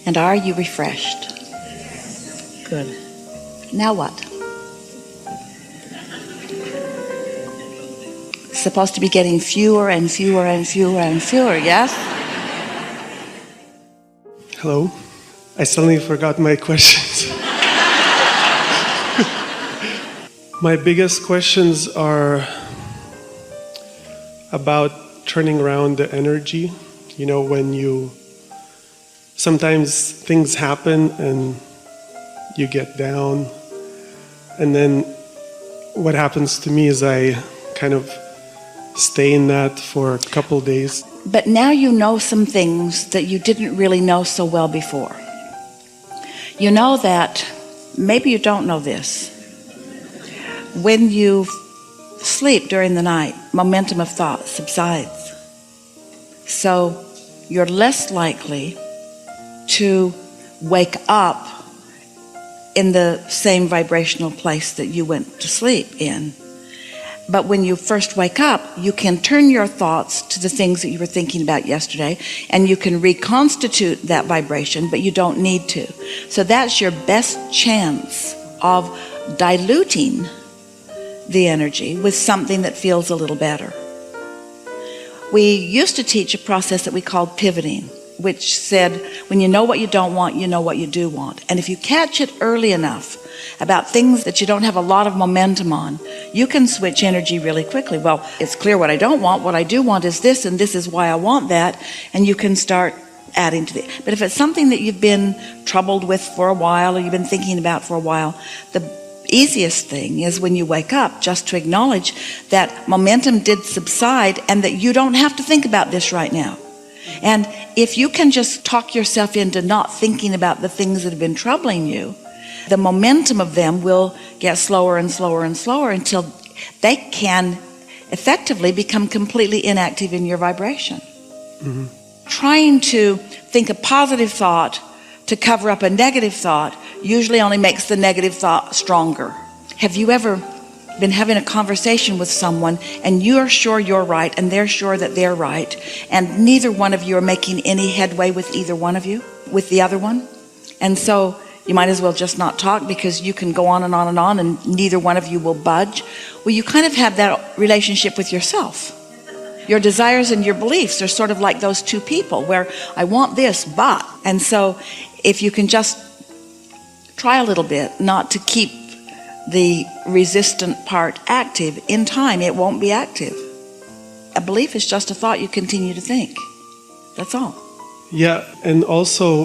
And are you refreshed? Good. Now what? Supposed to be getting fewer and fewer and fewer and fewer, yes? Hello. I suddenly forgot my questions. My biggest questions are about turning around the energy. You know, when sometimes things happen and you get down, and then what happens to me is I kind of stay in that for a couple days. But now you know some things that you didn't really know so well before. You know that, maybe you don't know this, when you sleep during the night, momentum of thought subsides. So you're less likely to wake up in the same vibrational place that you went to sleep in. But when you first wake up, you can turn your thoughts to the things that you were thinking about yesterday, and you can reconstitute that vibration, but you don't need to. So that's your best chance of diluting the energy with something that feels a little better. We used to teach a process that we called pivoting, which said, when you know what you don't want, you know what you do want. And if you catch it early enough about things that you don't have a lot of momentum on, you can switch energy really quickly. Well, it's clear what I don't want. What I do want is this, and this is why I want that. And you can start adding to it. But if it's something that you've been troubled with for a while, or you've been thinking about for a while, the easiest thing is when you wake up just to acknowledge that momentum did subside and that you don't have to think about this right now. And if you can just talk yourself into not thinking about the things that have been troubling you, the momentum of them will get slower and slower and slower until they can effectively become completely inactive in your vibration. Mm-hmm. Trying to think a positive thought to cover up a negative thought usually only makes the negative thought stronger. Have you ever been having a conversation with someone and you're sure you're right and they're sure that they're right, and neither one of you are making any headway with either one of you, with the other one? And so you might as well just not talk, because you can go on and on and on and neither one of you will budge. Well, you kind of have that relationship with yourself. Your desires and your beliefs are sort of like those two people where I want this, but. And so if you can just try a little bit not to keep the resistant part active, in time it won't be active. A belief is just a thought you continue to think. That's all. Yeah, and also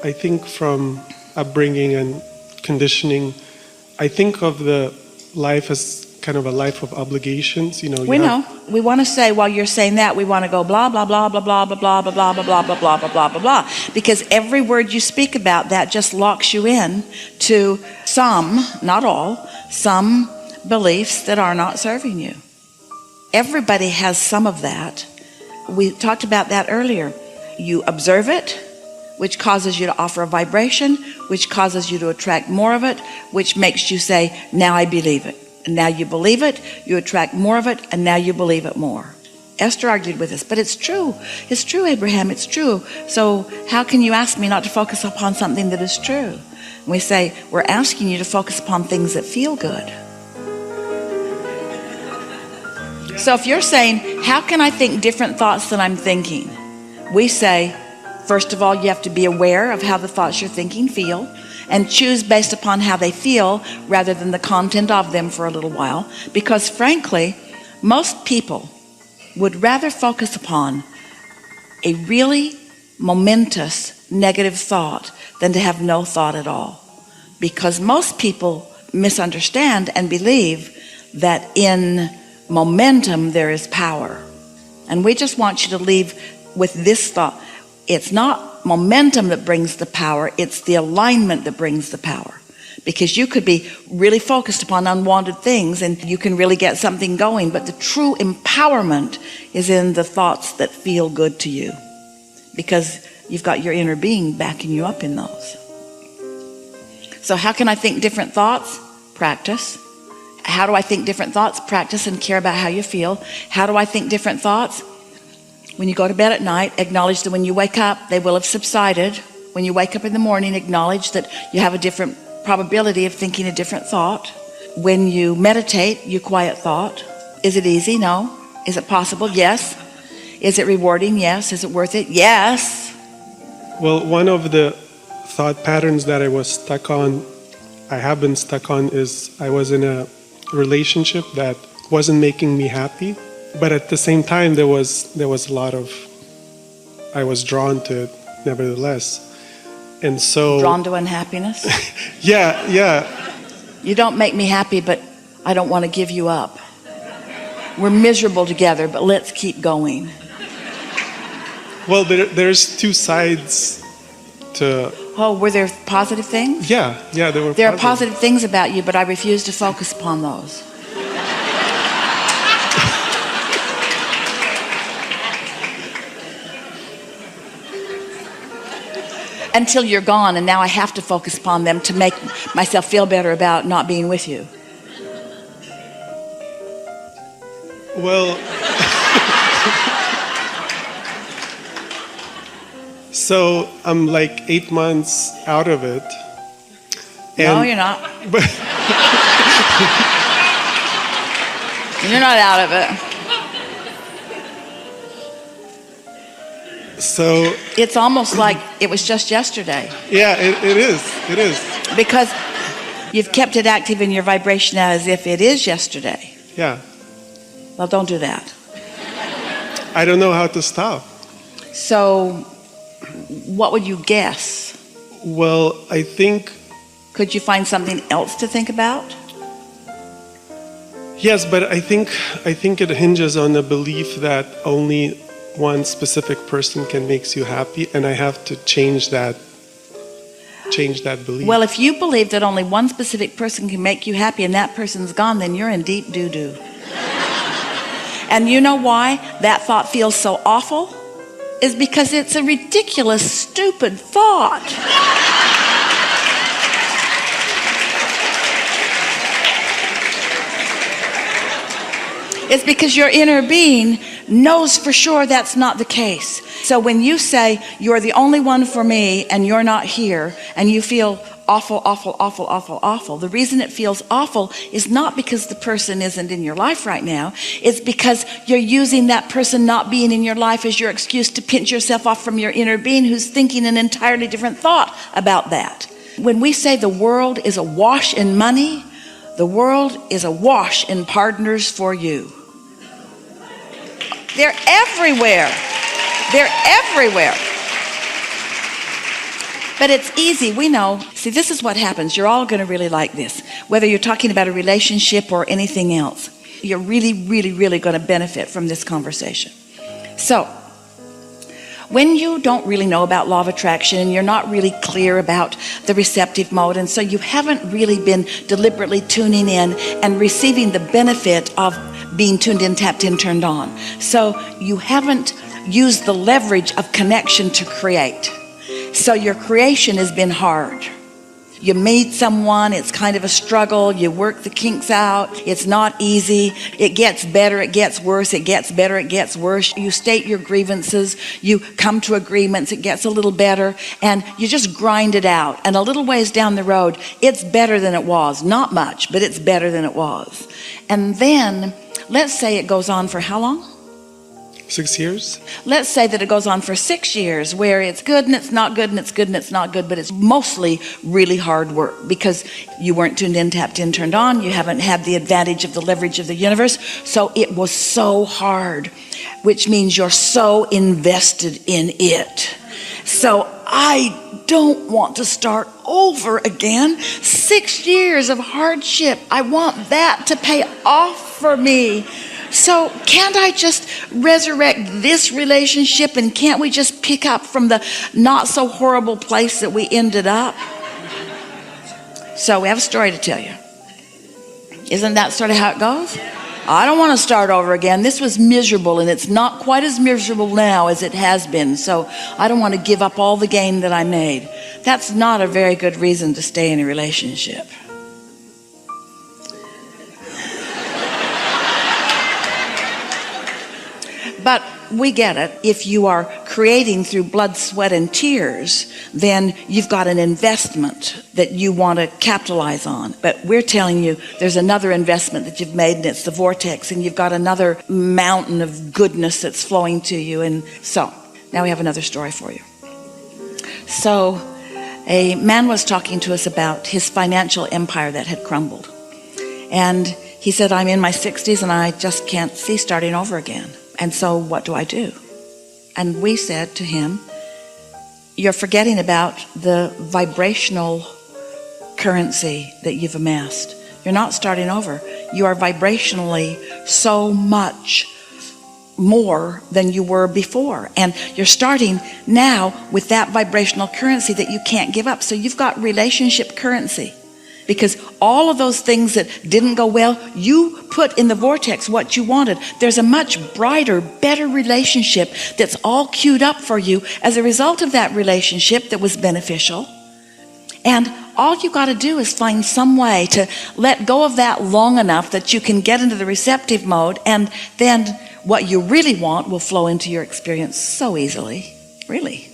I think from upbringing and conditioning, I think of the life as kind of a life of obligations. You know, we know. We want to say, while you're saying that, we want to go blah blah blah blah blah blah blah blah blah blah blah blah blah blah blah blah, because every word you speak about that just locks you in to some, not all, some beliefs that are not serving you. Everybody has some of that. We talked about that earlier. You observe it, which causes you to offer a vibration, which causes you to attract more of it, which makes you say, now I believe it. And now you believe it, you attract more of it, and now you believe it more. Esther argued with us, but it's true. It's true, Abraham, it's true. So how can you ask me not to focus upon something that is true? And we say, we're asking you to focus upon things that feel good. So if you're saying, how can I think different thoughts than I'm thinking? We say, first of all, you have to be aware of how the thoughts you're thinking feel, and choose based upon how they feel rather than the content of them for a little while. Because frankly, most people would rather focus upon a really momentous negative thought than to have no thought at all. Because most people misunderstand and believe that in momentum there is power. And we just want you to leave with this thought. It's not momentum that brings the power, it's the alignment that brings the power. Because you could be really focused upon unwanted things and you can really get something going, but the true empowerment is in the thoughts that feel good to you, because you've got your inner being backing you up in those. So how can I think different thoughts? Practice. How do I think different thoughts? Practice and care about how you feel. How do I think different thoughts? When you go to bed at night, acknowledge that when you wake up, they will have subsided. When you wake up in the morning, acknowledge that you have a different probability of thinking a different thought. When you meditate, you quiet thought. Is it easy? No. Is it possible? Yes. Is it rewarding? Yes. Is it worth it? Yes. Well, one of the thought patterns that I have been stuck on is I was in a relationship that wasn't making me happy, but at the same time there was a lot of, I was drawn to it nevertheless. And so Drawn to unhappiness? yeah. You don't make me happy, but I don't want to give you up. We're miserable together, but let's keep going. Well, there's two sides to... Oh, were there positive things? Yeah, there were There are positive things about you, but I refuse to focus upon those. Until you're gone, and now I have to focus upon them to make myself feel better about not being with you. Well, so I'm like 8 months out of it. No, you're not. You're not out of it. So It's almost like it was just yesterday. yeah, it is. Because you've kept it active in your vibration as if it is yesterday. Yeah, Well, don't do that. I don't know how to stop. So, what would you guess? Well, I think Could you find something else to think about? yes, but I think it hinges on the belief that only one specific person can make you happy, and I have to change that belief. Well, if you believe that only one specific person can make you happy and that person's gone, then you're in deep doo-doo. And you know why that thought feels so awful? Is because it's a ridiculous, stupid thought. It's because your inner being knows for sure that's not the case. So when you say you're the only one for me and you're not here, and you feel awful, the reason it feels awful is not because the person isn't in your life right now. It's because you're using that person not being in your life as your excuse to pinch yourself off from your inner being, who's thinking an entirely different thought about that. When we say the world is awash in money, the world is awash in partners for you. They're everywhere. They're everywhere. But it's easy, we know. See, this is what happens. You're all going to really like this. Whether you're talking about a relationship or anything else, you're really going to benefit from this conversation. So, when you don't really know about law of attraction and you're not really clear about the receptive mode, and so you haven't really been deliberately tuning in and receiving the benefit of being tuned in, tapped in, turned on. So you haven't used the leverage of connection to create. So your creation has been hard. You meet someone, it's kind of a struggle, you work the kinks out, it's not easy, it gets better, it gets worse, it gets better, it gets worse. You state your grievances, you come to agreements, it gets a little better, and you just grind it out. And a little ways down the road, it's better than it was. Not much, but it's better than it was. And then, let's say it goes on for how long? 6 years? Let's say that it goes on for 6 years, where it's good and it's not good and it's good and it's not good, but it's mostly really hard work because you weren't tuned in, tapped in, turned on. You haven't had the advantage of the leverage of the universe. So it was so hard, which means you're so invested in it. So I don't want to start over again. 6 years of hardship. I want that to pay off for me. So can't I just resurrect this relationship, and can't we just pick up from the not so horrible place that we ended up? So we have a story to tell you. Isn't that sort of how it goes? I don't want to start over again. This was miserable, and it's not quite as miserable now as it has been. So I don't want to give up all the gain that I made. That's not a very good reason to stay in a relationship. But we get it. If you are creating through blood, sweat, and tears, then you've got an investment that you want to capitalize on. But we're telling you there's another investment that you've made, and it's the vortex, and you've got another mountain of goodness that's flowing to you. And so now we have another story for you. So a man was talking to us about his financial empire that had crumbled. And he said, I'm in my 60s and I just can't see starting over again. And so what do I do? And we said to him, you're forgetting about the vibrational currency that you've amassed. You're not starting over. You are vibrationally so much more than you were before. And you're starting now with that vibrational currency that you can't give up. So you've got relationship currency. Because all of those things that didn't go well, you put in the vortex what you wanted. There's a much brighter, better relationship that's all queued up for you as a result of that relationship that was beneficial. And all you got to do is find some way to let go of that long enough that you can get into the receptive mode, and then what you really want will flow into your experience so easily. Really.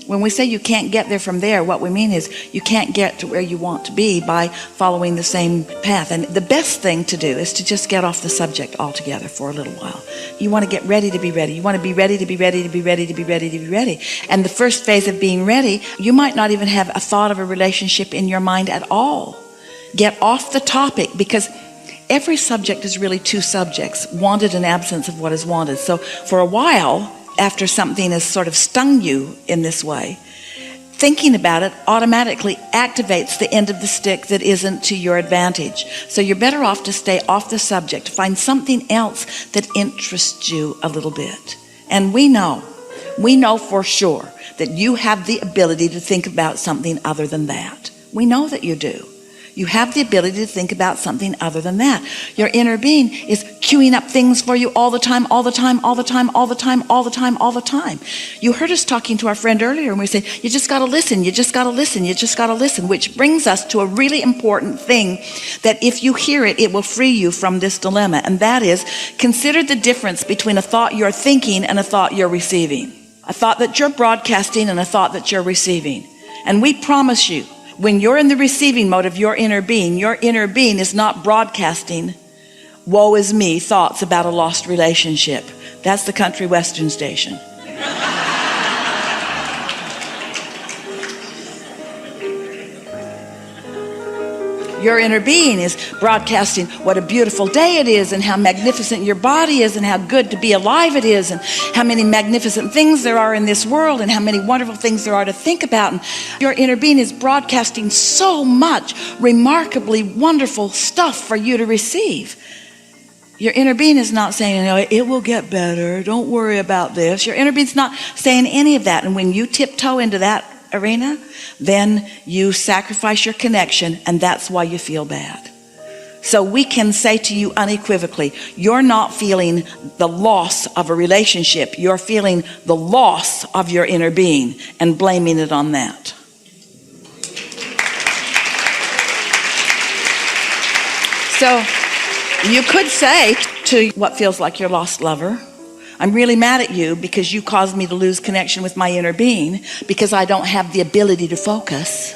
When we say you can't get there from there, what we mean is you can't get to where you want to be by following the same path. And the best thing to do is to just get off the subject altogether for a little while. You want to get ready to be ready. You want to be ready to be ready to be ready to be ready to be ready. And the first phase of being ready, you might not even have a thought of a relationship in your mind at all. Get off the topic, because every subject is really two subjects, wanted and absence of what is wanted. So for a while, after something has sort of stung you in this way, thinking about it automatically activates the end of the stick that isn't to your advantage. So you're better off to stay off the subject, find something else that interests you a little bit. And we know for sure that you have the ability to think about something other than that. We know that you do. You have the ability to think about something other than that. Your inner being is queuing up things for you all the time, all the time, all the time, all the time, all the time, all the time. You heard us talking to our friend earlier, and we said, you just got to listen, you just got to listen, you just got to listen, which brings us to a really important thing that if you hear it, it will free you from this dilemma. And that is, consider the difference between a thought you're thinking and a thought you're receiving. A thought that you're broadcasting and a thought that you're receiving. And we promise you, when you're in the receiving mode of your inner being is not broadcasting woe is me thoughts about a lost relationship. That's the country western station. Your inner being is broadcasting what a beautiful day it is, and how magnificent your body is, and how good to be alive it is, and how many magnificent things there are in this world, and how many wonderful things there are to think about. And your inner being is broadcasting so much remarkably wonderful stuff for you to receive. Your inner being is not saying, it will get better, don't worry about this. Your inner being's not saying any of that. And when you tiptoe into that arena, then you sacrifice your connection, and that's why you feel bad. So we can say to you unequivocally, you're not feeling the loss of a relationship, you're feeling the loss of your inner being and blaming it on that. So you could say to what feels like your lost lover, I'm really mad at you because you caused me to lose connection with my inner being because I don't have the ability to focus.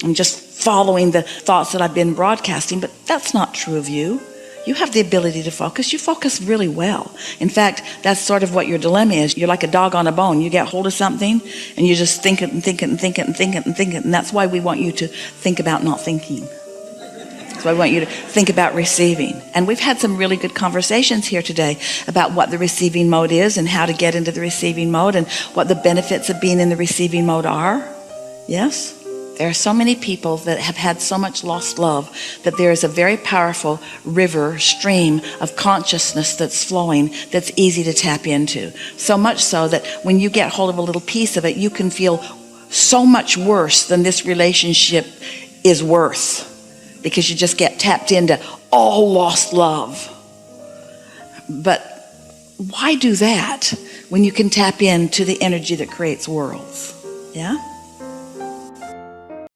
I'm just following the thoughts that I've been broadcasting, but that's not true of you. You have the ability to focus. You focus really well. In fact, that's sort of what your dilemma is. You're like a dog on a bone. You get hold of something and you just think it and think it and think it and think it and think it. And that's why we want you to think about not thinking. So I want you to think about receiving. And we've had some really good conversations here today about what the receiving mode is and how to get into the receiving mode and what the benefits of being in the receiving mode are. Yes? There are so many people that have had so much lost love that there is a very powerful river, stream of consciousness that's flowing that's easy to tap into. So much so that when you get hold of a little piece of it, you can feel so much worse than this relationship is worth. Because you just get tapped into all lost love. But why do that when you can tap into the energy that creates worlds? Yeah?